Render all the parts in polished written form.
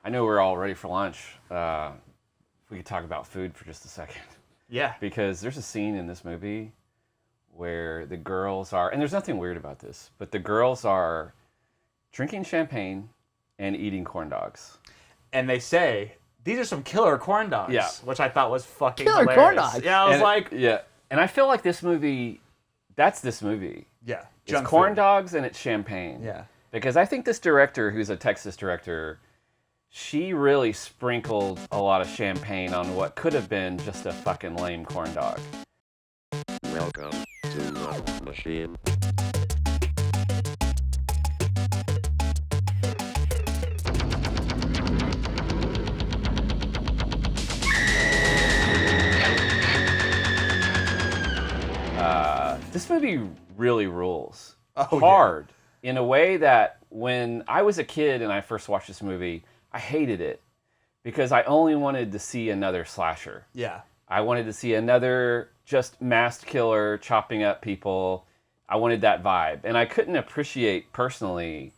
I know we're all ready for lunch. We could talk about food for just a second. Yeah. Because there's a scene in this movie where the girls are, and there's nothing weird about this, but the girls are drinking champagne and eating corn dogs. And they say, these are some killer corn dogs. Yeah. Which I thought was fucking Killer hilarious. corn dogs. Yeah, I was like... Yeah. And I feel like this movie, that's this movie. Yeah. It's corn dogs and it's champagne. Yeah. Because I think this director, who's a Texas director, she really sprinkled a lot of champagne on what could have been just a fucking lame corn dog. Welcome to the machine. This movie really rules. Oh, hard. Yeah. In a way that when I was a kid and I first watched this movie, I hated it because I only wanted to see another slasher. Yeah. I wanted to see another just masked killer chopping up people. I wanted that vibe. And I couldn't appreciate personally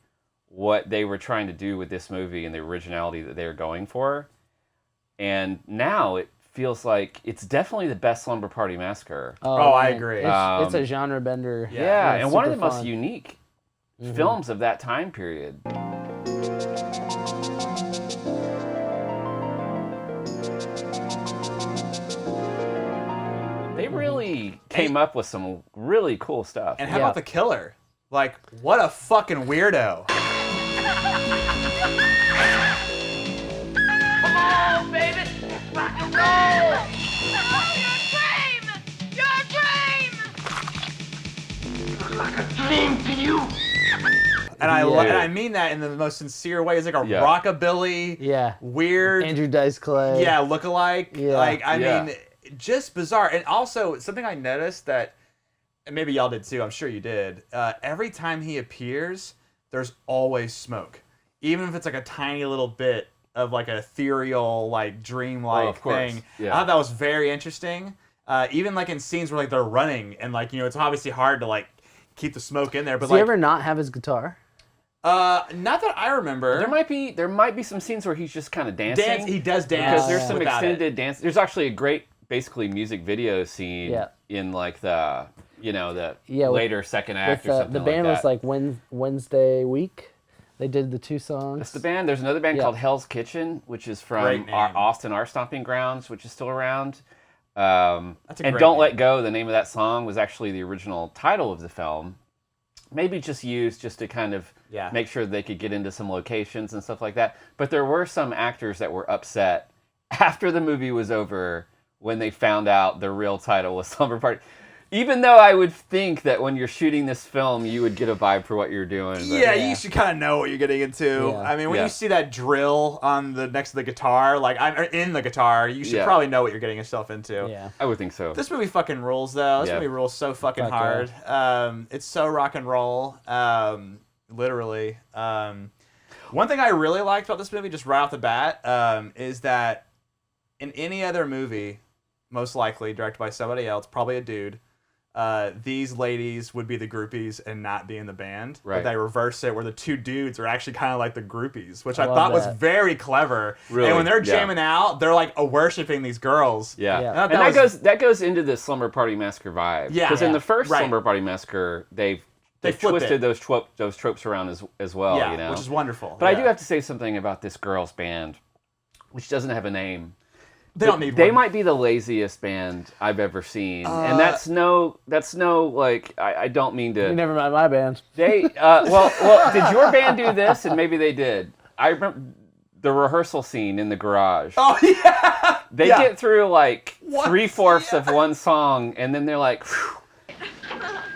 what they were trying to do with this movie and the originality that they were going for. And now it feels like it's definitely the best Slumber Party Massacre. Oh, I agree. It's a genre bender. Yeah, and one of the super most fun. unique films of that time period. They really came up with some really cool stuff. And how about the killer? Like, what a fucking weirdo. Come on, baby! Rock and roll! Your dream! Your dream! Looks like a dream to you! And I mean that in the most sincere way. It's like a rockabilly, weird, Andrew Dice Clay. Yeah, lookalike. Yeah. Like, I mean, just bizarre. And also, something I noticed that, and maybe y'all did too, I'm sure you did, every time he appears, there's always smoke. Even if it's like a tiny little bit of like an ethereal, like dream-like thing. Yeah. I thought that was very interesting. Even like in scenes where like they're running and like, you know, it's obviously hard to like keep the smoke in there. But Does he ever not have his guitar? Not that I remember. There might be some scenes where he's just kind of dancing. He does dance. Because there's some extended dance. There's actually a great, basically, music video scene in like the, you know, the later second act or something the band like that. was like Wednesday Week. They did the 2 songs. That's the band. There's another band called Hell's Kitchen, which is from Austin, our stomping grounds, which is still around. And Don't Let Go, the name of that song, was actually the original title of the film. Maybe just used just to kind of make sure they could get into some locations and stuff like that. But there were some actors that were upset after the movie was over when they found out the real title was Slumber Party. Even though I would think that when you're shooting this film, you would get a vibe for what you're doing. Yeah, you should kind of know what you're getting into. I mean, when you see that drill on the next to the guitar, like in the guitar, you should probably know what you're getting yourself into. Yeah, I would think so. This movie fucking rules, though. This movie rules so fucking hard. It's so rock and roll, literally. One thing I really liked about this movie, just right off the bat, is that in any other movie, most likely directed by somebody else, probably a dude, these ladies would be the groupies and not be in the band. Right. But they reverse it where the 2 dudes are actually kind of like the groupies, which I thought was very clever. Really? And when they're jamming out, they're like worshiping these girls. Yeah. And that goes into the Slumber Party Massacre vibe. Yeah. Because in the first Slumber Party Massacre, they've twisted those tropes around as well. Yeah, you know? which is wonderful. But I do have to say something about this girls' band, which doesn't have a name. They don't need They one. might be the laziest band I've ever seen, and that's no like I don't mean to. You never mind my band. They well, did your band do this? And maybe they did. I remember the rehearsal scene in the garage. Oh yeah. They get through like 3/4 of one song, and then they're like. Whew.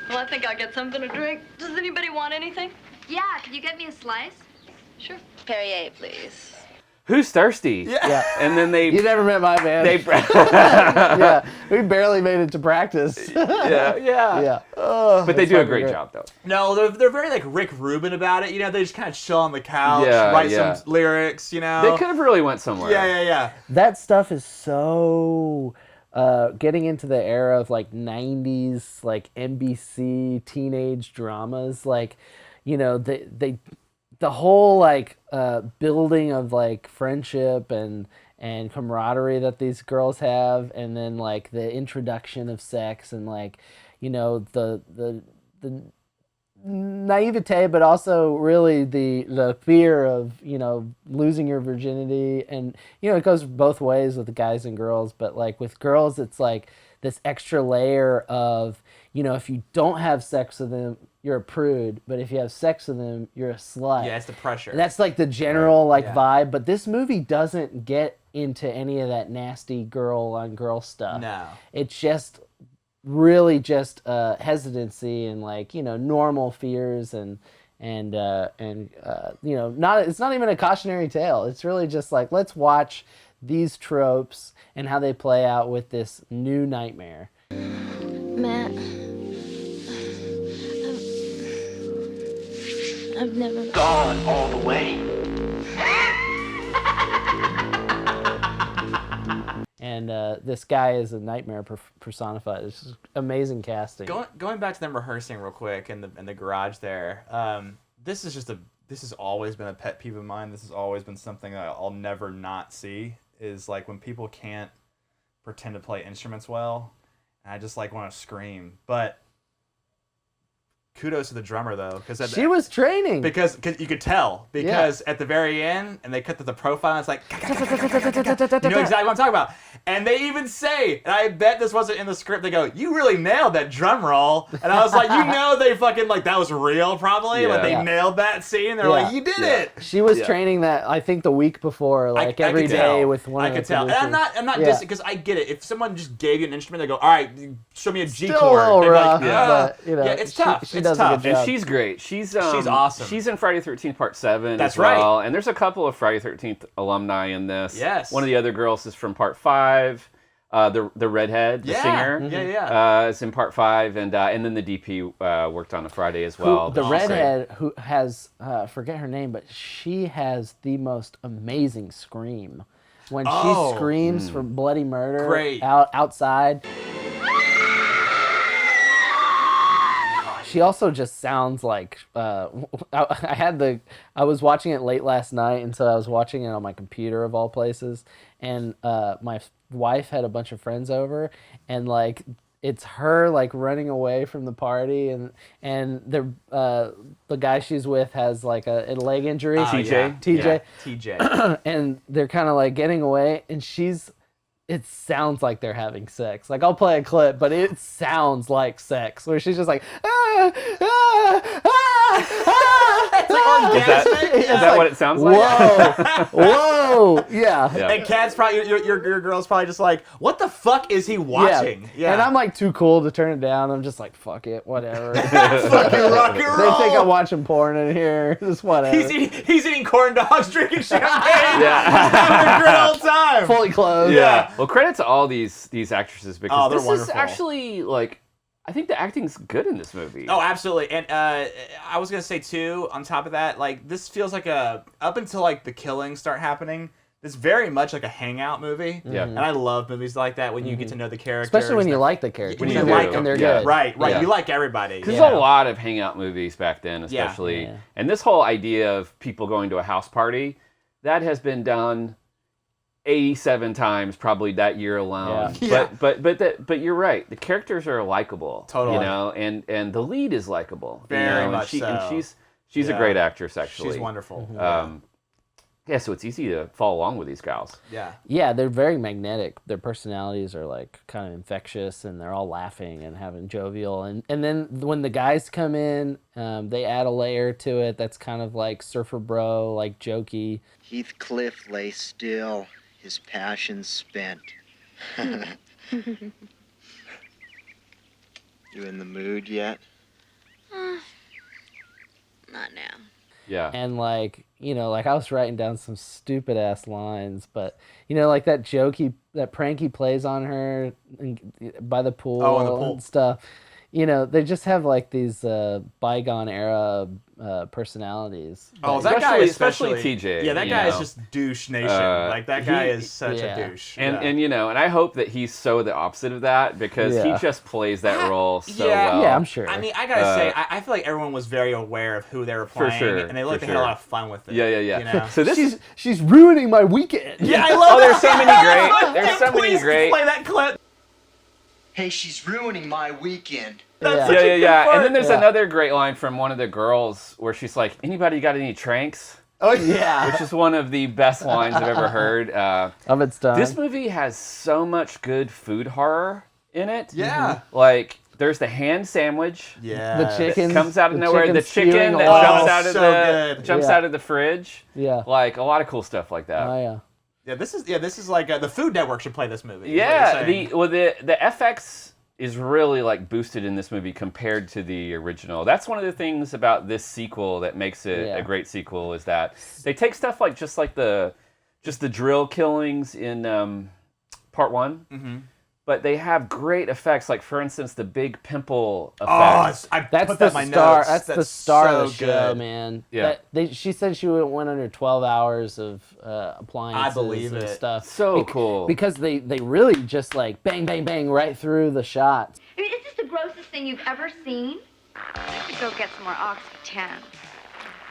Well, I think I'll get something to drink. Does anybody want anything? Yeah, can you get me a slice? Sure. Perrier, please. Who's thirsty? Yeah. And then they. You never met my band. They. Yeah, we barely made it to practice. Yeah. But they do a great job, though. No, they're very like Rick Rubin about it. You know, they just kind of chill on the couch, write some lyrics. You know, they could have really went somewhere. Yeah. That stuff is so. Getting into the era of like 90s like NBC teenage dramas, like, you know, the the whole like building of like friendship and camaraderie that these girls have, and then like the introduction of sex and like, you know, the naivete, but also really the fear of, you know, losing your virginity. And, you know, it goes both ways with the guys and girls, but like with girls, it's like this extra layer of, you know, if you don't have sex with them, you're a prude, but if you have sex with them, you're a slut. Yeah, it's the pressure. And that's like the general vibe, but this movie doesn't get into any of that nasty girl on girl stuff. No. It's just really just hesitancy and like, you know, normal fears and you know, it's not even a cautionary tale. It's really just like, let's watch these tropes and how they play out with this new nightmare. Matt, I've never Gone all the way. And this guy is a nightmare personified. It's just amazing casting. Going back to them rehearsing real quick in the garage there. This has always been a pet peeve of mine. This has always been something that I'll never not see, is like when people can't pretend to play instruments well, and I just like want to scream. But kudos to the drummer though, because she was training. Because you could tell. Because at the very end, and they cut to the profile, and it's like, you know exactly what I'm talking about. And they even say, and I bet this wasn't in the script, they go, "You really nailed that drum roll." And I was like, you know, they fucking like that was real probably. Yeah. Like they nailed that scene. They're like, you did it. She was training that, I think, the week before, like every day with one of the producers. And I'm not dissing, because I get it. If someone just gave you an instrument, they go, "All right, show me a G Still chord." a little They'd be rough, like, but, you know, it's tough. She it's does tough. a good job. And she's great. She's awesome. She's in Friday the 13th Part 7 That's as well. right. And there's a couple of Friday the 13th alumni in this. Yes. One of the other girls is from Part 5. The redhead, the singer, is in Part 5, and then the DP worked on a Friday as well. The redhead who has forget her name, but she has the most amazing scream when she screams for bloody murder outside. She also just sounds like I was watching it late last night, and so I was watching it on my computer of all places, and my wife had a bunch of friends over, and like it's her like running away from the party, and the guy she's with has like a leg injury. TJ, and they're kind of like getting away, and it sounds like they're having sex. Like, I'll play a clip, but it sounds like sex, where she's just like, It's like orgasmic. Is that what it sounds like? Whoa, yeah. And Kat's probably, your girl's probably just like, what the fuck is he watching? Yeah. And I'm like too cool to turn it down. I'm just like, fuck it, whatever. Fucking rock and roll. They think I'm watching porn in here. Just whatever. He's eating corn dogs, drinking champagne, having a great old time. Fully clothed. Yeah. Well, credit to all these actresses, because they're this wonderful. is actually like, I think the acting's good in this movie. Oh, absolutely. And I was gonna say too, on top of that, like this feels like up until like the killings start happening, it's very much like a hangout movie. Yeah. And I love movies like that when you get to know the characters. Especially when you like the characters. When you like them, and they're good. Right. Yeah. You like everybody. There's a lot of hangout movies back then, especially. Yeah. And this whole idea of people going to a house party, that has been done 87 times probably that year alone. Yeah. But you're right. The characters are likable. Totally. You know, and the lead is likable. Very much so. And she's a Yeah. great actress, actually. She's wonderful. Yeah, so it's easy to follow along with these gals. Yeah. Yeah, they're very magnetic. Their personalities are like kind of infectious, and they're all laughing and having jovial. And then when the guys come in, they add a layer to it that's kind of like surfer bro, like jokey. Heathcliff lay still, his passion spent. You in the mood yet? not now. Yeah. And like, you know, like I was writing down some stupid ass lines, but you know, like that prank he plays on her by the pool, Oh, on the pool. and stuff. they just have like these bygone era personalities. Oh, that guy especially TJ. Yeah, that guy is just douche nation. Like that guy is such a douche. And and I hope that he's so the opposite of that because he just plays that role so well. Yeah, I'm sure. I mean, I gotta say, I feel like everyone was very aware of who they were playing, and they had a lot of fun with it. Yeah. So she's ruining my weekend. Yeah, I love there's so many great. There's so many great. Play that clip. Hey, she's ruining my weekend. Yeah. And then there's another great line from one of the girls where she's like, "Anybody got any tranks?" Oh yeah, which is one of the best lines I've ever heard. Of its time. This movie has so much good food horror in it. Yeah, like there's the hand sandwich. Yeah, the chicken comes out of nowhere. The chicken that jumps out of the fridge. Yeah, like a lot of cool stuff like that. Oh yeah. Yeah, this is like the Food Network should play this movie. Yeah, the FX is really like boosted in this movie compared to the original. That's one of the things about this sequel that makes it a great sequel is that they take stuff like just the drill killings in part 1. Mm-hmm. But they have great effects, like for instance, the big pimple effect. Oh, that's the star. That's the star of the show, man. Yeah. She said she went under 12 hours of appliances and stuff. So cool. Because they really just like bang, bang, bang right through the shots. I mean, is this the grossest thing you've ever seen? I should go get some more Oxy-10.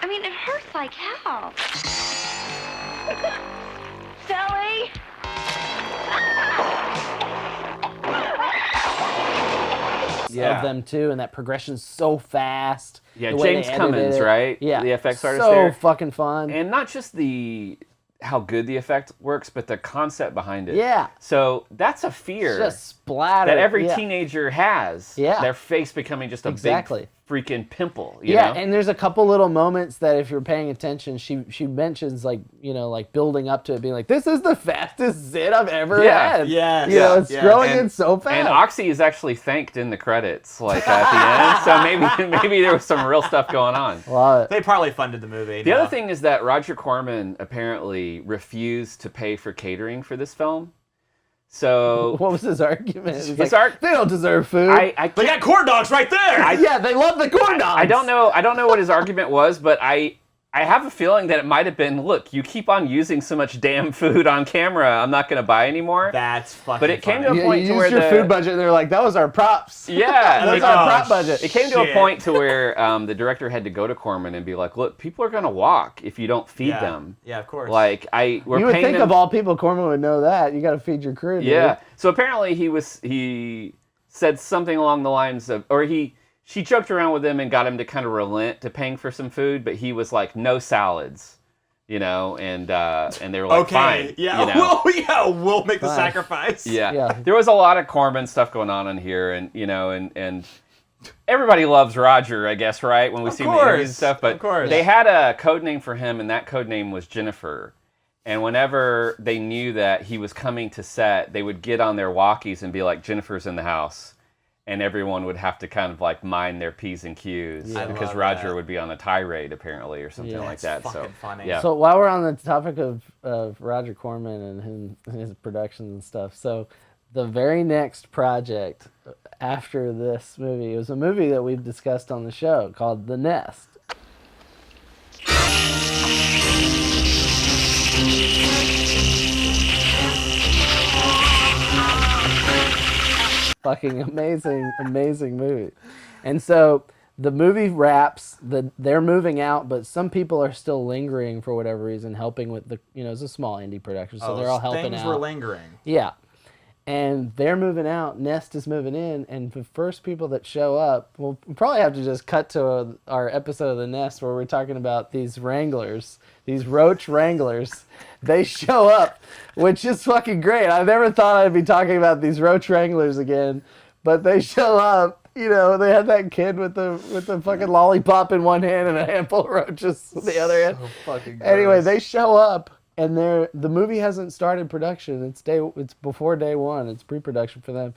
I mean, it hurts like hell. Sally! Of them too, and that progression's so fast. Yeah, James Cummins, right? Yeah, the effects artist so there. Fucking fun. And not just how good the effect works, but the concept behind it. Yeah. So that's a fear just splatter that every teenager has. Yeah. Their face becoming just a big freaking pimple. You know? And there's a couple little moments that if you're paying attention, she mentions like building up to it, being like, "This is the fastest zit I've ever had." Yeah. It's growing in so fast. And Oxy is actually thanked in the credits, like at the end. So maybe there was some real stuff going on. Love it. They probably funded the movie. The other thing is that Roger Corman apparently refused to pay for catering for this film. So what was his argument? He's his like, they don't deserve food. They got corn dogs right there. Yeah, they love the corn dogs. I don't know what his argument was, but I have a feeling that it might have been, look, you keep on using so much damn food on camera, I'm not going to buy anymore. That's fucking But it came to a you point to where your food budget, and they're like, that was our props. Yeah. That's our prop budget. It came to a point to where the director had to go to Corman and be like, look, people are going to walk if you don't feed them. Yeah, of course. Like, you would think of all people, Corman would know that. You got to feed your crew, dude. Yeah. So apparently he said something along the lines of, she joked around with him and got him to kind of relent to paying for some food, but he was like, no salads, and they were like, okay, fine. Yeah, we'll make the sacrifice. Yeah. There was a lot of Corman stuff going on in here, and and everybody loves Roger, I guess, right? When we see him in interviews and stuff, but they had a code name for him, and that code name was Jennifer. And whenever they knew that he was coming to set, they would get on their walkies and be like, Jennifer's in the house. And everyone would have to kind of like mind their P's and Q's because Roger would be on a tirade apparently or something like that. So funny. Yeah. So while we're on the topic of Roger Corman and his productions and stuff, so the very next project after this movie was a movie that we've discussed on the show called The Nest. Fucking amazing movie. And so the movie wraps, they're moving out, but some people are still lingering for whatever reason, helping with it's a small indie production, so they're all helping out. Things were lingering. Yeah. And they're moving out, Nest is moving in, and the first people that show up, we'll probably have to just cut to our episode of The Nest where we're talking about these wranglers, these roach wranglers. They show up, which is fucking great. I never thought I'd be talking about these roach wranglers again, but they show up. They had that kid with the fucking lollipop in one hand and a handful of roaches in the other hand. So fucking gross. Anyway, they show up. And the movie hasn't started production. It's before day one. It's pre-production for them,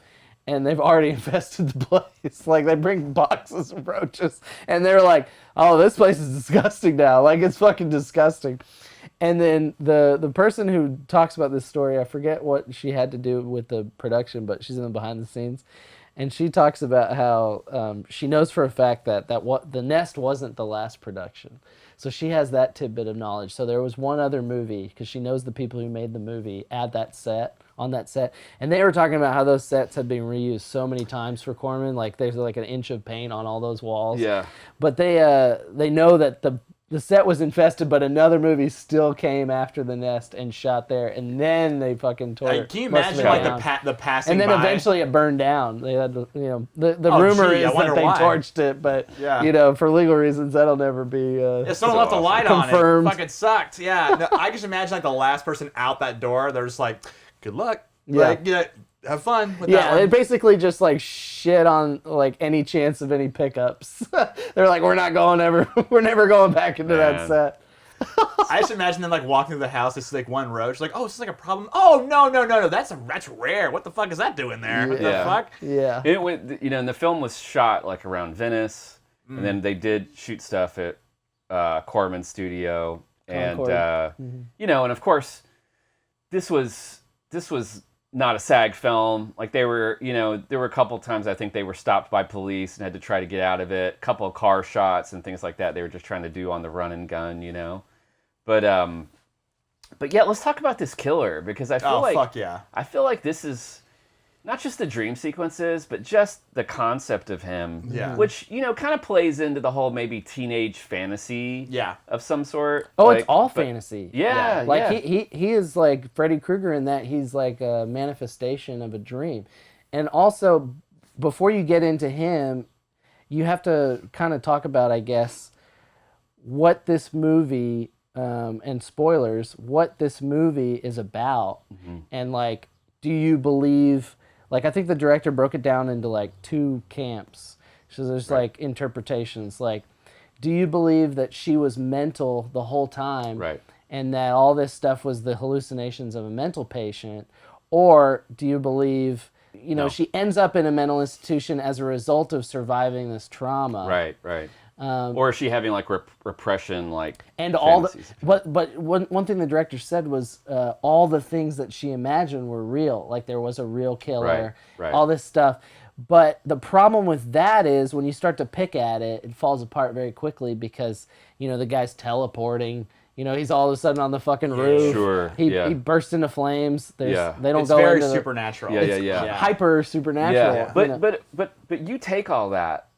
and they've already infested the place. Like they bring boxes of roaches, and they're like, "Oh, this place is disgusting now. Like it's fucking disgusting." And then the person who talks about this story, I forget what she had to do with the production, but she's in the behind the scenes. and she talks about how she knows for a fact that what the Nest wasn't the last production. So she has that tidbit of knowledge. So there was one other movie, because she knows the people who made the movie on that set, and they were talking about how those sets had been reused so many times for Corman. Like there's like an inch of paint on all those walls. Yeah. But they know that the set was infested, but another movie still came after The Nest and shot there, and then they fucking tore it. Can you imagine like the passing and then by? Eventually it burned down. They had to, the rumor is that they torched it, but for legal reasons that'll never be. If someone left a light confirmed. on it, fucking sucked. Yeah, no, I just imagine like the last person out that door. They're just like, "Good luck." Like, have fun with that one. They basically just like shit on like any chance of any pickups. They're like, we're never going back into that set. I just imagine them like walking through the house. It's like one roach. Like, oh, this is like a problem. Oh no, that's rare. What the fuck is that doing there? What the fuck? Yeah. It went, and the film was shot like around Venice, and then they did shoot stuff at Corman's studio, and and of course, this was not a SAG film. Like they were, there were a couple times I think they were stopped by police and had to try to get out of it. A couple of car shots and things like that they were just trying to do on the run and gun, But yeah, let's talk about this killer, because I feel like this is not just the dream sequences, but just the concept of him, which kind of plays into the whole maybe teenage fantasy, of some sort. Oh, it's all fantasy. Yeah, like he is like Freddy Krueger in that he's like a manifestation of a dream, and also before you get into him, you have to kind of talk about, I guess, what this movie and spoilers, what this movie is about, and like, do you believe? Like, I think the director broke it down into, like, 2 camps. So there's, like, interpretations. Like, do you believe that she was mental the whole time? Right. And that all this stuff was the hallucinations of a mental patient? Or do you believe, she ends up in a mental institution as a result of surviving this trauma? Right. Or is she having, like, repression, like, and fantasies? but one thing the director said was all the things that she imagined were real. Like there was a real killer, right. all this stuff. But the problem with that is when you start to pick at it, it falls apart very quickly because, the guy's teleporting. He's all of a sudden on the fucking roof. Sure. He bursts into flames. They don't it's go very into supernatural. Hyper supernatural. Yeah. But you take all that.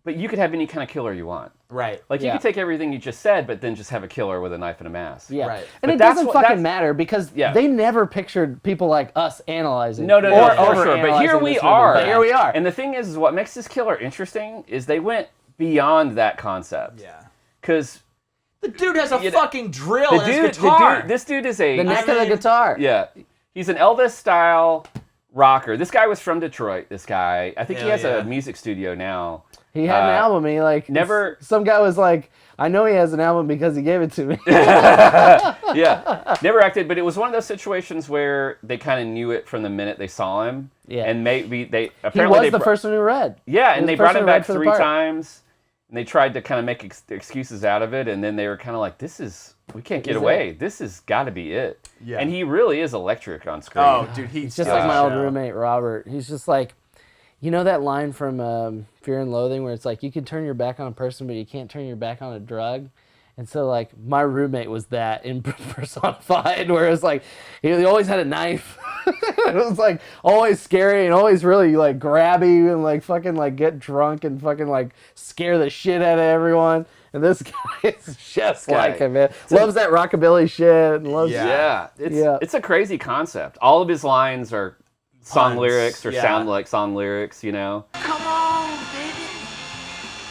But you could have any kind of killer you want. Right. Like, you could take everything you just said, but then just have a killer with a knife and a mask. Yeah. Right. And it doesn't fucking matter, because they never pictured people like us analyzing. No, for sure. But here we are. And the thing is what makes this killer interesting is they went beyond that concept. Yeah. Because the dude has a fucking drill in his guitar. This dude is the neck of the guitar. Yeah. He's an Elvis-style rocker. This guy was from Detroit, this guy. I think he has a music studio now. He had an album. He some guy was like, I know he has an album because he gave it to me. Never acted, but it was one of those situations where they kind of knew it from the minute they saw him. Yeah, and maybe they apparently he was the first one who read. Yeah, and they brought him back 3 times, and they tried to kind of make excuses out of it, and then they were kind of like, we can't get away. This has got to be it. Yeah, and he really is electric on screen. Oh, dude, he's just like my old roommate Robert. He's just like. That line from Fear and Loathing where it's like, you can turn your back on a person, but you can't turn your back on a drug? And so, like, my roommate was that in personified, where it was like, he always had a knife. It was, like, always scary and always really, like, grab you and, like, fucking, like, get drunk and fucking, like, scare the shit out of everyone. And this guy is just like him, man. Loves that rockabilly shit. And loves It's a crazy concept. All of his lines are song lyrics or sound like song lyrics, Come on, baby.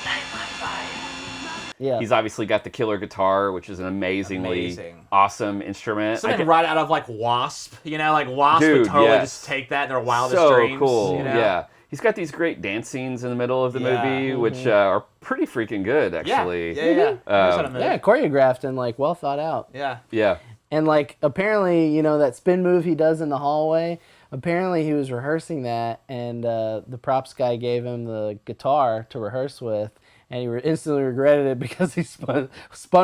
Light my fire. Yeah. He's obviously got the killer guitar, which is an amazingly awesome instrument. Something right out of like Wasp, like Wasp would totally just take that in their wildest dreams. So cool, yeah. He's got these great dance scenes in the middle of the movie, which are pretty freaking good, actually. Yeah. Choreographed and like well thought out. Yeah. And like apparently, that spin move he does in the hallway. Apparently he was rehearsing that, and the props guy gave him the guitar to rehearse with, and he instantly regretted it because he spun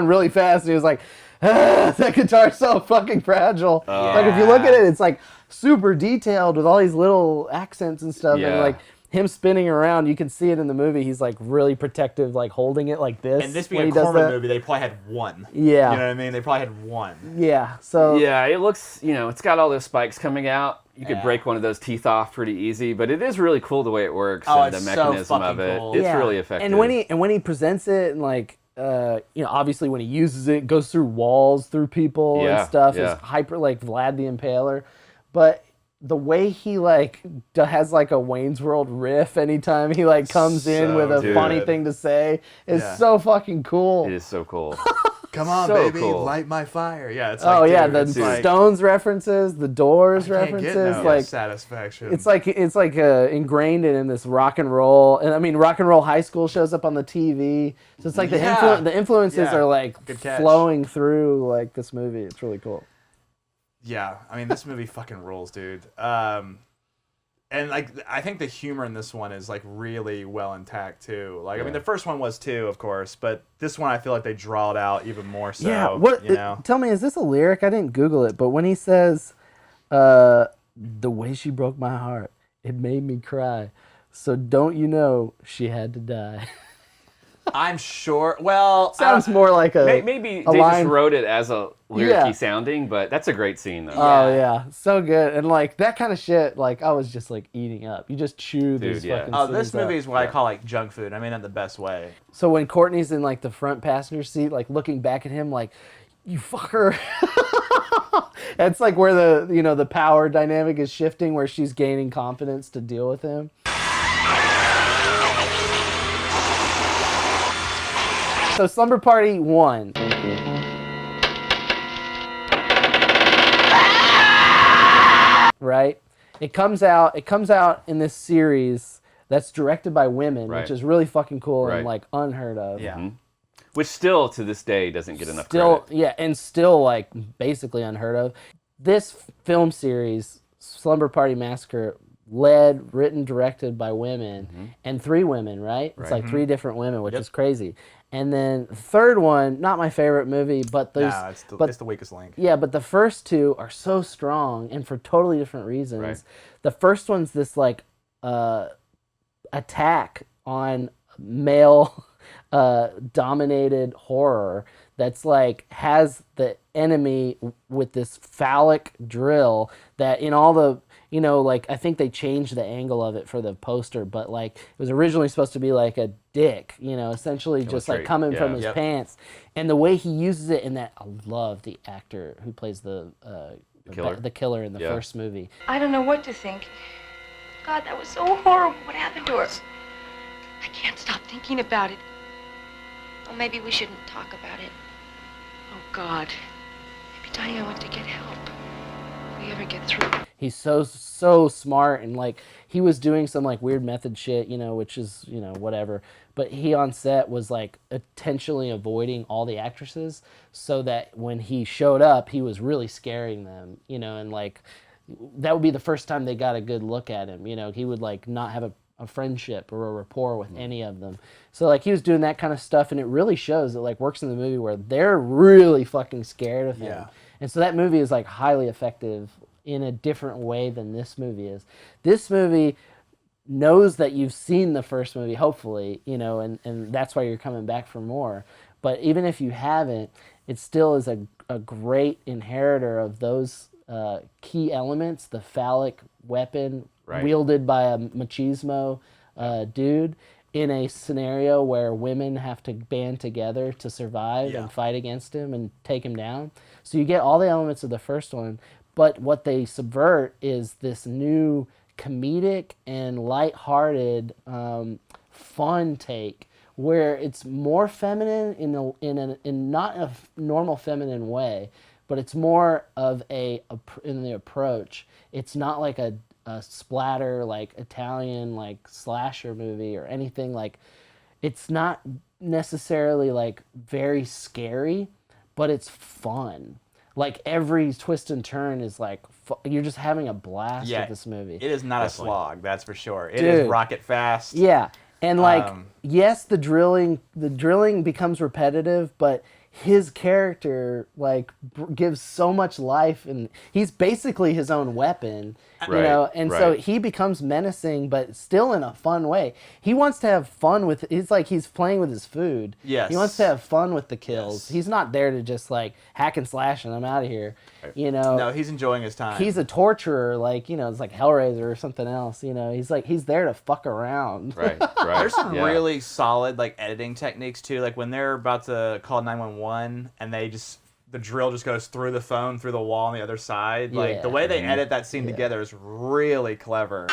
really fast, and he was like, that guitar's so fucking fragile. Like, if you look at it, it's like super detailed with all these little accents and stuff, and like him spinning around, you can see it in the movie. He's like really protective, like holding it like this. And this being a Corman movie, they probably had one. Yeah. You know what I mean? They probably had one. Yeah. So yeah, it looks, it's got all those spikes coming out. You could break one of those teeth off pretty easy, but it is really cool the way it works and the mechanism of it. Cool. It's really effective. And when he presents it, and like obviously when he uses it, goes through walls, through people and stuff. Is hyper like Vlad the Impaler, but the way he like has like a Wayne's World riff anytime he like comes in with a funny thing to say is so fucking cool. It is so cool. Come on, baby, light my fire. Yeah, it's like, the Stones references, the Doors references, like satisfaction. It's like ingrained in this rock and roll, and I mean Rock and Roll High School shows up on the TV, so it's like the influences are like flowing through like this movie. It's really cool. Yeah, I mean this movie fucking rules, dude. And like I think the humor in this one is like really well intact too. Like I mean the first one was too, of course, but this one I feel like they draw it out even more so. Yeah, tell me, is this a lyric? I didn't Google it, but when he says, "The way she broke my heart, it made me cry. So don't you know she had to die." I'm sure. Well, sounds more like maybe they just wrote it as a lyric-y sounding, but that's a great scene though. Oh yeah, so good. And like that kind of shit, like I was just like eating up. You just chew these fucking scenes this movie is what up. I call like junk food. I mean it in the best way. So when Courtney's in like the front passenger seat, like looking back at him like, you fucker. That's like where the power dynamic is shifting, where she's gaining confidence to deal with him. So Slumber Party 1. Right? It comes out in this series that's directed by women, which is really fucking cool and like unheard of. Yeah. Mm-hmm. Which still to this day doesn't get enough credit. Yeah, and still like basically unheard of. This film series, Slumber Party Massacre, written, directed by women, and 3 women, right? It's like 3 different women, which is crazy. And then the third one, not my favorite movie, but it's the weakest link. Yeah, but the first 2 are so strong and for totally different reasons. Right. The first one's this like attack on male dominated horror that's like has the enemy with this phallic drill that in all the like I think they changed the angle of it for the poster, but like it was originally supposed to be like a dick, essentially just like coming from his pants. And the way he uses it in that, I love the actor who plays the killer in the first movie. I don't know what to think. God, that was so horrible. What happened to her? I can't stop thinking about it. Well, maybe we shouldn't talk about it. Oh, God. Maybe Diane wants to get help. If we ever get through. He's so smart, and like he was doing some like weird method shit, which is whatever. But he on set was like intentionally avoiding all the actresses so that when he showed up, he was really scaring them, and like that would be the first time they got a good look at him. He would like not have a friendship or a rapport with any of them. So like he was doing that kind of stuff, and it really shows. It like works in the movie where they're really fucking scared of him. Yeah. And so that movie is like highly effective in a different way than this movie is. This movie knows that you've seen the first movie, hopefully, and that's why you're coming back for more. But even if you haven't, it still is a great inheritor of those key elements, the phallic weapon wielded by a machismo dude in a scenario where women have to band together to survive and fight against him and take him down. So you get all the elements of the first one, but what they subvert is this new comedic and lighthearted, fun take where it's more feminine in not a normal feminine way, but it's more of in the approach. It's not like a splatter like Italian like slasher movie or anything like. It's not necessarily like very scary, but it's fun. Like every twist and turn is like you're just having a blast with this movie. It is not a slog, that's for sure. It is rocket fast. Yeah, And like, yes, the drilling becomes repetitive, but his character like gives so much life, and he's basically his own weapon, you know. And so he becomes menacing, but still in a fun way. He wants to have fun with. It's like he's playing with his food. Yes. He wants to have fun with the kills. Yes. He's not there to just like hack and slash and I'm out of here. You know. No, he's enjoying his time. He's a torturer, like, you know, it's like Hellraiser or something else. You know, he's there to fuck around. Right. There's some really solid like editing techniques too. Like when they're about to call 911 and the drill just goes through the phone, through the wall on the other side. Like the way they edit that scene together is really clever.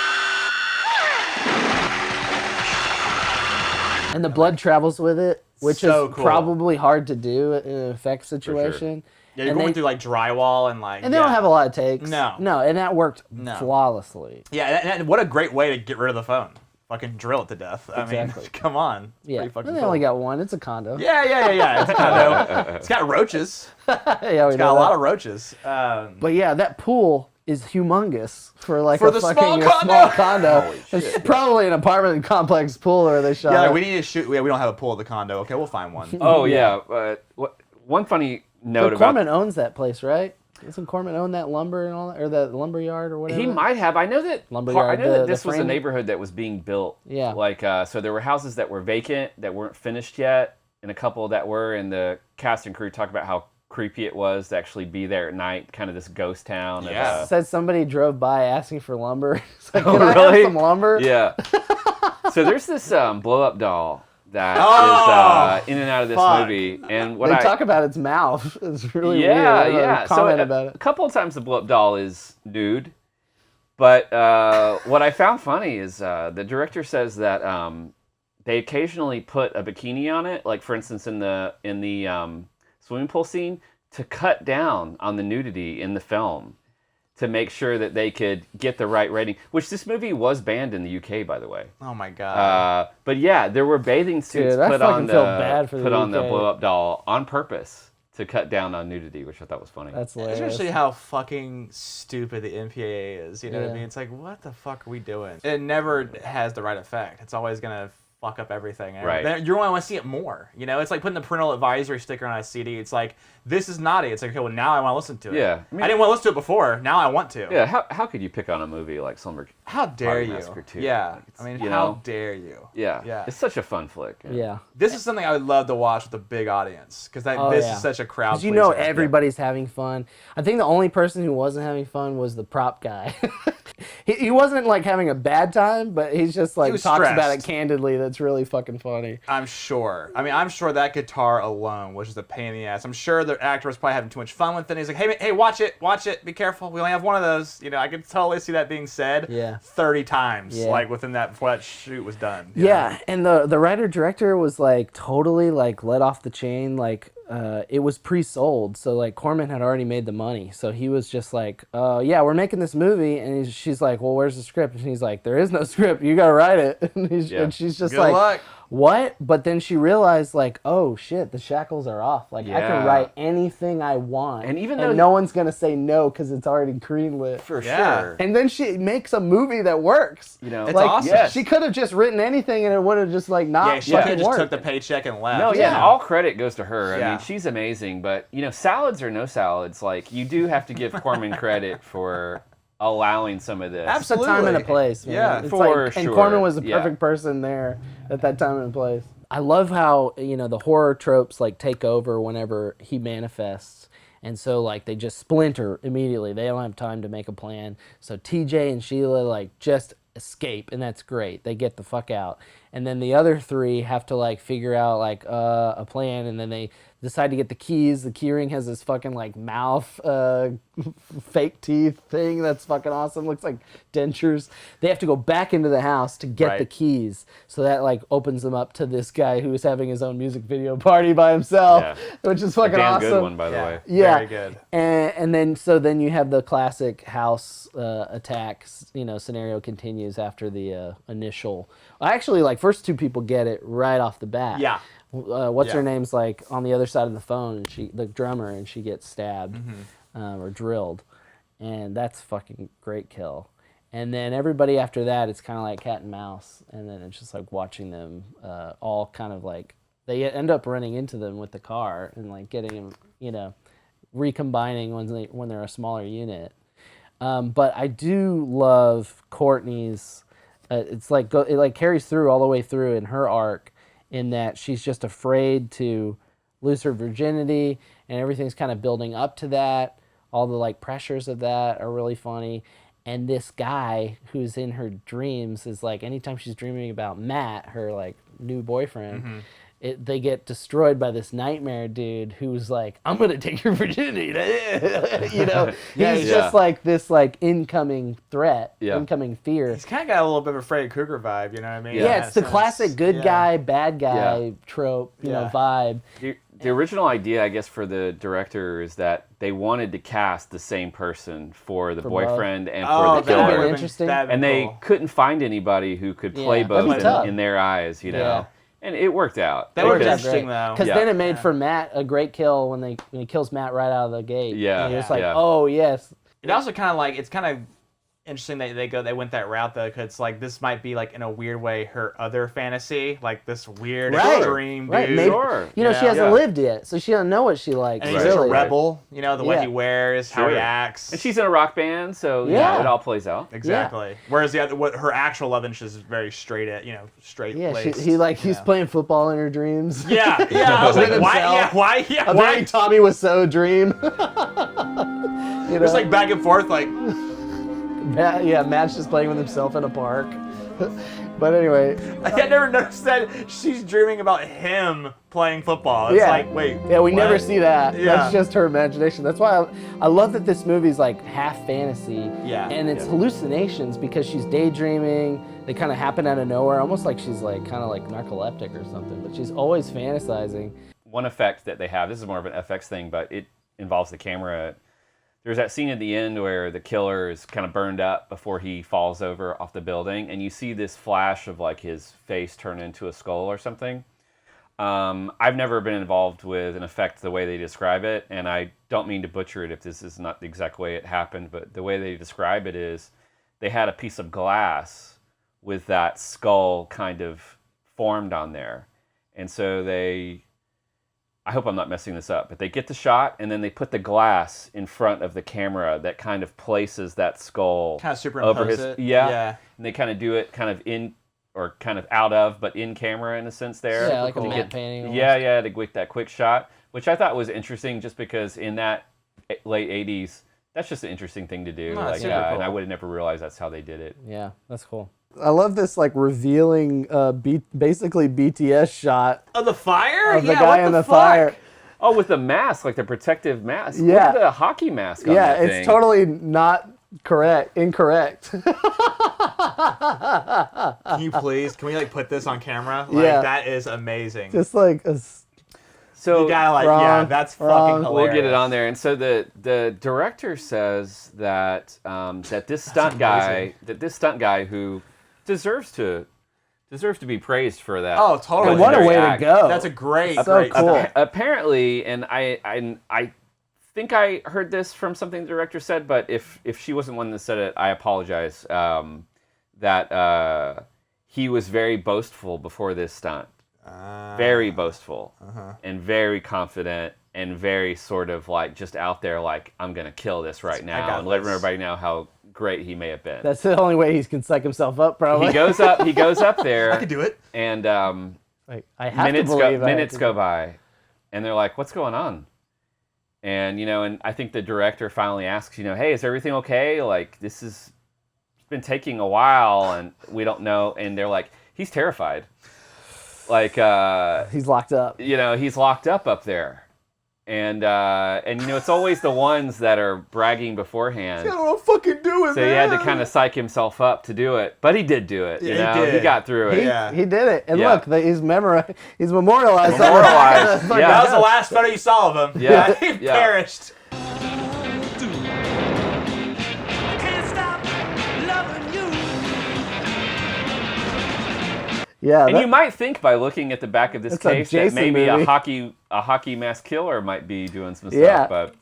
And the blood travels with it, which so is cool. probably hard to do in an effect situation. Yeah, you're going through like drywall and like. And they don't have a lot of takes. No, and that worked flawlessly. Yeah, and what a great way to get rid of the phone. Fucking drill it to death. Exactly. I mean, come on. Yeah, and they only got one. It's a condo. Yeah. It's a condo. It's got roaches. It's got a lot of roaches. But yeah, that pool is humongous for like for a fucking small condo. It's probably an apartment complex pool where they shot. Yeah, it. we need to shoot. Yeah, we don't have a pool at the condo. Okay, we'll find one. Oh yeah. One funny note about Corman owns that place, right? Doesn't Corman own that lumber and all that, or that lumber yard or whatever? He might have. I know that. That this was a neighborhood that was being built. Yeah. Like so, there were houses that were vacant that weren't finished yet, and a couple that were. And the cast and crew talked about how creepy it was to actually be there at night, kind of this ghost town. Yeah. Said somebody drove by asking for lumber. It's like, oh, can really? I have some lumber? Yeah. So there's this blow up doll that is in and out of this movie, and they talk about its mouth. It's really weird. Yeah. Comment about it. A couple of times the blow up doll is nude, but what I found funny is the director says that they occasionally put a bikini on it, like for instance in the swimming pool scene, to cut down on the nudity in the film, to make sure that they could get the right rating, which this movie was banned in the UK, by the way. Oh my god! But yeah, there were bathing suits put on the UK. blow-up doll on purpose to cut down on nudity, which I thought was funny. That's hilarious. Especially how fucking stupid the MPAA is. You know what I mean? It's like, what the fuck are we doing? It never has the right effect. It's always gonna fuck up everything. And right. You want to see it more. You know, it's like putting the parental advisory sticker on a CD. It's like, this is naughty. It's like, okay, well, now I want to listen to it. Yeah. I didn't want to listen to it before. Now I want to. Yeah. How could you pick on a movie like Slumber Party Massacre 2? Yeah. Like, I mean, how dare you? Yeah. It's such a fun flick. Yeah. This is something I would love to watch with a big audience, because this is such a crowd pleaser. You know everybody's having fun. I think the only person who wasn't having fun was the prop guy. He wasn't like having a bad time, but he's just like talks about it candidly. That's really fucking funny. I'm sure. I mean, I'm sure that guitar alone was just a pain in the ass. I'm sure the actor was probably having too much fun with it. He's like, hey, watch it, be careful. We only have one of those. You know, I could totally see that being said 30 times, like within that before that shoot was done. Yeah, and the writer-director was like totally like let off the chain, like it was pre-sold, so like Corman had already made the money, so he was just like, yeah, we're making this movie, and she's like, well, where's the script? And he's like, there is no script, you gotta write it. And she's just Good luck. What? But then she realized, like, oh shit, the shackles are off. Like, I can write anything I want, and even though no one's gonna say no because it's already greenlit. For sure. And then she makes a movie that works. You know, it's like, awesome. Yes. She could have just written anything and it would have just like not she could have just worked. took the paycheck and left. No, and all credit goes to her. Yeah. I mean, she's amazing. But you know, salads or no salads, like you do have to give Corman credit for allowing some of this. Absolutely. It's a time and a place. Man. Yeah, it's for like, sure. And Corman was the perfect person there at that time and place. I love how, you know, the horror tropes like take over whenever he manifests. And so like they just splinter immediately. They don't have time to make a plan. So TJ and Sheila like just escape, and that's great. They get the fuck out. And then the other three have to like figure out like a plan, and then they decide to get the keys. The keyring has this fucking like mouth fake teeth thing that's fucking awesome. Looks like dentures. They have to go back into the house to get the keys. So that like opens them up to this guy who's having his own music video party by himself, which is fucking awesome. Good one, by the way. Yeah, very good. And then you have the classic house attacks. You know, scenario continues after the initial. Actually, like first two people get it right off the bat. Yeah. What's her name's like on the other side of the phone, and the drummer, and she gets stabbed or drilled, and that's fucking great kill. And then everybody after that, it's kind of like cat and mouse. And then it's just like watching them all kind of like, they end up running into them with the car and like getting them, you know, recombining when they're a smaller unit. But I do love Courtney's, it's like, it like carries through all the way through in her arc in that she's just afraid to lose her virginity and everything's kind of building up to that. All the like pressures of that are really funny. And this guy who's in her dreams is like, anytime she's dreaming about Matt, her like new boyfriend, they get destroyed by this nightmare dude who's like, I'm going to take your virginity. You know, he's just like this like incoming threat, incoming fear. He's kind of got a little bit of a Freddy Krueger vibe, you know what I mean? Yeah, it's the classic good guy, bad guy trope, you know, vibe. The original idea, I guess, for the director is that they wanted to cast the same person for the boyfriend and for the killer. Interesting. And they couldn't find anybody who could play both in their eyes, you know. Yeah. And it worked out. That worked out interesting, though. Because then it made for Matt a great kill when he kills Matt right out of the gate. Yeah. And you're just like, oh, yes. It also kind of like, it's kind of interesting that they went that route, though, because like this might be like in a weird way her other fantasy, like this weird extreme dude. Maybe, you know, she hasn't lived yet, so she doesn't know what she likes. And he's a rebel, you know, the way he wears, how he acts. And she's in a rock band, so you know, it all plays out. Exactly. Whereas the other, her actual love interest is very straight at, you know, straight. Yeah, he's playing football in her dreams. Yeah. I was like, why? A very Tommy Wiseau dream. You know? Just like back and forth, like. Matt's just playing with himself in a park. But anyway. I had never noticed that she's dreaming about him playing football. It's like, wait. Yeah, we never see that. Yeah. That's just her imagination. That's why I love that this movie's like half fantasy. Yeah. And it's hallucinations because she's daydreaming. They kind of happen out of nowhere, almost like she's like kind of like narcoleptic or something. But she's always fantasizing. One effect that they have, this is more of an FX thing, but it involves the camera. There's that scene at the end where the killer is kind of burned up before he falls over off the building, and you see this flash of like his face turn into a skull or something. I've never been involved with an effect the way they describe it, and I don't mean to butcher it if this is not the exact way it happened, but the way they describe it is they had a piece of glass with that skull kind of formed on there. And so I hope I'm not messing this up, but they get the shot and then they put the glass in front of the camera that kind of places that skull kind of superimpose over his it. Yeah. And they kind of do it kind of in or kind of out of, but in camera in a sense there. Yeah, like a matte painting. Almost. Yeah, to get that quick shot, which I thought was interesting just because in that late 80s, that's just an interesting thing to do. No, like, cool. And I would have never realized that's how they did it. Yeah, that's cool. I love this like revealing, basically BTS shot of the fire. Of the guy in the fire. Oh, with the mask, like the protective mask. Yeah. Look at the hockey mask on that thing. It's totally not incorrect. Can we like put this on camera? Like, that is amazing. Just like so you gotta like, that's fucking hilarious. We'll get it on there. And so the director says that that this stunt guy who deserves to be praised for that. Oh, totally! And what a way to go! That's a great, cool. Apparently, and I think I heard this from something the director said, but if she wasn't one that said it, I apologize. That he was very boastful before this stunt, very boastful, and very confident, and very sort of like just out there, like I'm gonna kill this right now, and letting everybody know how great he may have been. That's the only way he can psych himself up, probably. He goes up there. I can do it. And I have minutes go by, and they're like, "What's going on?" And and I think the director finally asks, "Hey, is everything okay? Like it's been taking a while, and we don't know." And they're like, "He's terrified. Like he's locked up. He's locked up there." And it's always the ones that are bragging beforehand. I don't know what I'm fucking doing, so he had to kind of psych himself up to do it, but he did do it. He got through it. He did it, and look, he's memorialized. Memorialized. That was the last photo you saw of him. Yeah, he perished. Yeah, and you might think by looking at the back of this case that maybe movie. a hockey mask killer might be doing some stuff, but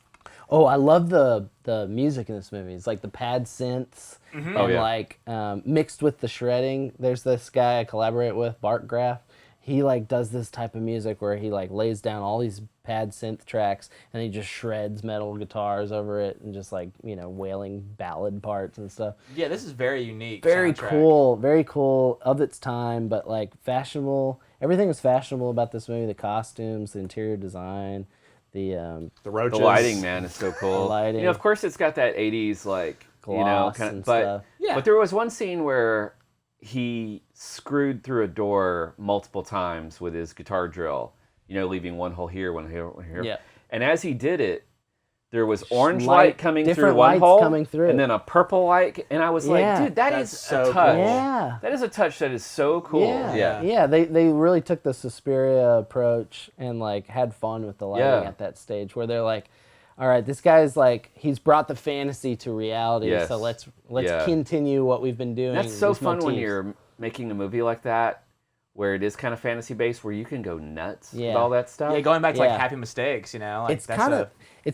Oh, I love the music in this movie. It's like the pad synths and like mixed with the shredding. There's this guy I collaborate with, Bart Graff. He like does this type of music where he like lays down all these pad synth tracks and he just shreds metal guitars over it and just like, you know, wailing ballad parts and stuff. Yeah, this is very unique. Very soundtrack. very cool of its time, but like fashionable. Everything is fashionable about this movie. The costumes, the interior design, the roaches. The lighting, man, is so cool. The lighting. You know, of course, it's got that '80s like Gloss kind of, and but stuff. Yeah. but there was one scene where he screwed through a door multiple times with his guitar drill. You know, leaving one hole here, one here, one here. Yeah. And as he did it, there was orange light coming through different one lights hole, coming through. and then a purple light, and I was like, dude, That's is so a touch. cool. Yeah. That is a touch that is so cool. Yeah. They really took the Suspiria approach and like had fun with the lighting at that stage where they're like, all right, this guy's like, he's brought the fantasy to reality, Yes. so let's continue what we've been doing. That's so these fun when motifs. you're making a movie like that, where it is kind of fantasy based, where you can go nuts with Yeah. all that stuff. Yeah, going back to Yeah. like Happy Mistakes, you know, like It's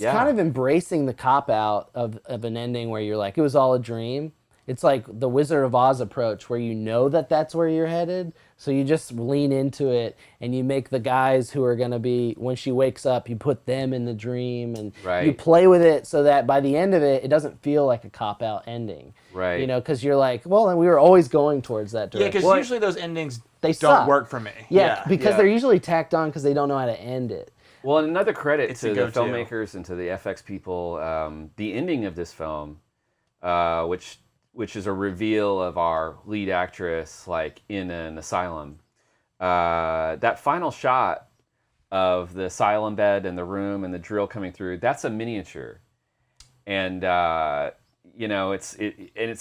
kind of embracing the cop out of an ending where you're like, it was all a dream. It's like the Wizard of Oz approach where you know that that's where you're headed. So you just lean into it and you make the guys who are going to be, when she wakes up, you put them in the dream and you play with it so that by the end of it, it doesn't feel like a cop out ending. Right. You know, because you're like, well, and we were always going towards that Yeah, direction. because usually those endings They don't suck. work for me. Yeah, because they're usually tacked on because they don't know how to end it. Well, and another credit It's to a the go-to. filmmakers and to the FX people, the ending of this film, which is a reveal of our lead actress like in an asylum. That final shot of the asylum bed and the room and the drill coming through, that's a miniature. And you know, it's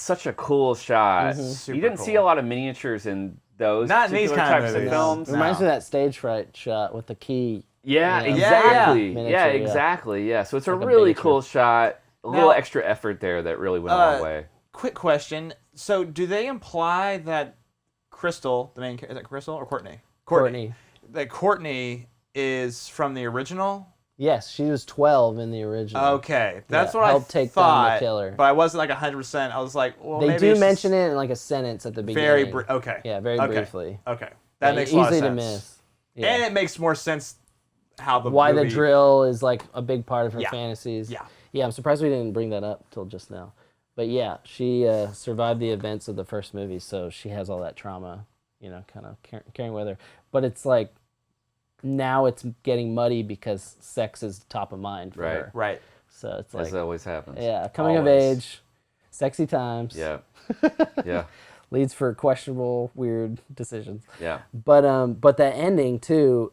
such a cool shot. Super You didn't see a lot of miniatures in those Not in these particular kind of types of movies. films. It reminds me of that stage fright shot with the key. Yeah, you know, exactly. miniature, Yeah, yeah. exactly. Yeah, so it's a Like a really miniature. cool shot. A little extra effort there that really went a long way. Quick question. So do they imply that Crystal, the main character, is that Crystal or Courtney? Courtney. That Courtney is from the original? Yes, she was 12 in the original. Okay, that's Yeah, what helped I take thought. down the killer. But I wasn't like 100%. I was like, well, They maybe do it's mention it in like a sentence at the very beginning. okay. Yeah, very Okay. briefly. Okay, that Yeah, makes a lot of easy sense. to miss. Yeah. And it makes more sense how the Why movie... the drill is like a big part of her Yeah. fantasies. Yeah. Yeah, I'm surprised we didn't bring that up till just now. But yeah, she survived the events of the first movie, so she has all that trauma, you know, kind of carrying with her. But it's like now it's getting muddy because sex is top of mind for her. Right. So it's like, As always happens. yeah, coming of Always. age, sexy times. Yeah. Yeah. Leads for questionable, weird decisions. Yeah. But that ending too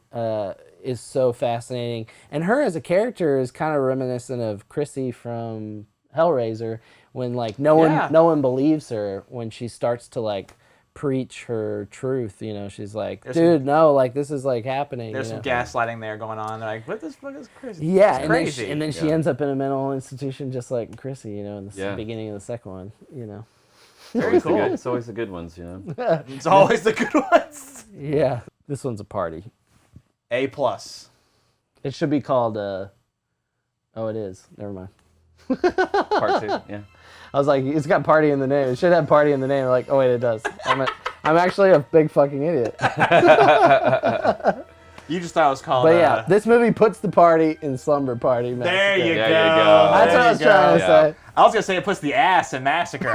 is so fascinating, and her as a character is kind of reminiscent of Chrissy from Hellraiser, when like no one believes her when she starts to like preach her truth. You know, she's like, dude, no, like this is like happening. There's you some know? gaslighting there going on. They're like, what this fuck is crazy? Yeah, it's crazy. and then she ends up in a mental institution just like Chrissy. You know, in the beginning of the second one. You know. Very cool. It's always the good ones, you know. It's always the good ones. Yeah, this one's a party. A+. It should be called. Oh, it is. Never mind. Part 2, yeah. I was like, it's got party in the name. It should have party in the name. Like, oh wait, it does. I'm actually a big fucking idiot. You just thought it was called. But yeah, this movie puts the party in Slumber Party Massacre. There you go. There you go. That's what I was trying to say. I was gonna say it puts the ass in Massacre.